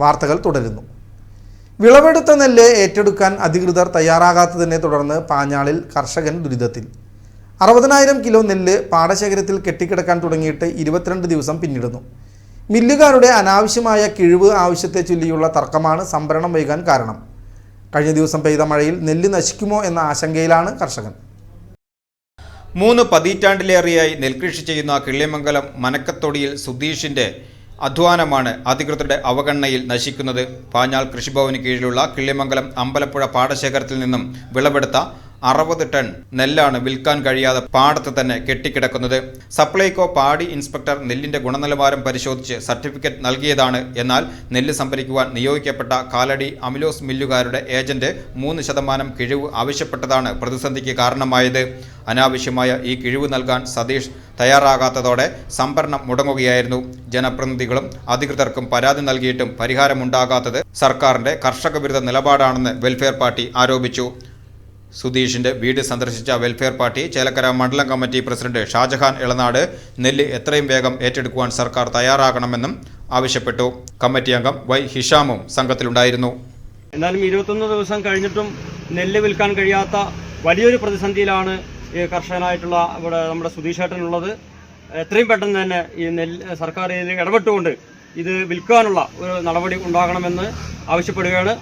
വാർത്തകൾ തുടരുന്നു. വിളവെടുത്ത നെല്ല് ഏറ്റെടുക്കാൻ അധികൃതർ തയ്യാറാകാത്തതിനെ തുടർന്ന് പാഞ്ഞാളിൽ കർഷകൻ ദുരിതത്തിൽ. 60,000 കിലോ നെല്ല് പാടശേഖരത്തിൽ കെട്ടിക്കിടക്കാൻ തുടങ്ങിയിട്ട് 22 ദിവസം പിന്നിടുന്നു. മില്ലുകാരുടെ അനാവശ്യമായ കിഴിവ് ആവശ്യത്തെ ചൊല്ലിയുള്ള തർക്കമാണ് സംഭരണം വൈകാൻ കാരണം. കഴിഞ്ഞ ദിവസം പെയ്ത മഴയിൽ നെല്ല് നശിക്കുമോ എന്ന ആശങ്കയിലാണ് കർഷകൻ. 3 പതിറ്റാണ്ടിലേറെയായി നെൽകൃഷി ചെയ്യുന്ന കിള്ളിമംഗലം മനക്കത്തൊടിയിൽ സുധീഷിന്റെ അധ്വാനമാണ് അധികൃതരുടെ അവഗണനയിൽ നശിക്കുന്നത്. പാഞ്ഞാൾ കൃഷിഭവന് കീഴിലുള്ള കിള്ളിമംഗലം അമ്പലപ്പുഴ പാടശേഖരത്തിൽ നിന്നും വിളവെടുത്ത 60 ടൺ നെല്ലാണ് വിൽക്കാൻ കഴിയാതെ പാടത്ത് തന്നെ കെട്ടിക്കിടക്കുന്നത്. സപ്ലൈകോ പാടി ഇൻസ്പെക്ടർ നെല്ലിന്റെ ഗുണനിലവാരം പരിശോധിച്ച് സർട്ടിഫിക്കറ്റ് നൽകിയതാണ്. എന്നാൽ നെല്ല് സംഭരിക്കുവാൻ നിയോഗിക്കപ്പെട്ട കാലടി അമിലോസ് മില്ലുകാരുടെ ഏജന്റ് 3% കിഴിവ് ആവശ്യപ്പെട്ടതാണ് പ്രതിസന്ധിക്ക് കാരണമായത്. അനാവശ്യമായ ഈ കിഴിവ് നൽകാൻ സതീഷ് തയ്യാറാകാത്തതോടെ സംഭരണം മുടങ്ങുകയായിരുന്നു. ജനപ്രതിനിധികളും അധികൃതർക്കും പരാതി നൽകിയിട്ടും പരിഹാരമുണ്ടാകാത്തത് സർക്കാരിന്റെ കർഷക വിരുദ്ധ നിലപാടാണെന്ന് വെൽഫെയർ പാർട്ടി ആരോപിച്ചു. സുധീഷിന്റെ വീട് സന്ദർശിച്ച വെൽഫെയർ പാർട്ടി ചേലക്കര മണ്ഡലം കമ്മിറ്റി പ്രസിഡന്റ് ഷാജഹാൻ ഇളനാട് നെല്ല് എത്രയും വേഗം ഏറ്റെടുക്കുവാൻ സർക്കാർ തയ്യാറാകണമെന്നും ആവശ്യപ്പെട്ടു. കമ്മിറ്റി അംഗം വൈ ഹിഷാമും സംഘത്തിലുണ്ടായിരുന്നു. എന്നാലും 21 ദിവസം കഴിഞ്ഞിട്ടും നെല്ല് വിൽക്കാൻ കഴിയാത്ത വലിയൊരു പ്രതിസന്ധിയിലാണ് ഈ കർഷകനായിട്ടുള്ള ഇവിടെ നമ്മുടെ സുധീഷേട്ടനുള്ളത്. എത്രയും പെട്ടെന്ന് തന്നെ ഈ സർക്കാർ ഇതിൽ ഇടപെട്ടുകൊണ്ട് ഇത് വിൽക്കാനുള്ള ഒരു നടപടി ഉണ്ടാകണമെന്ന് ആവശ്യപ്പെടുകയാണ്.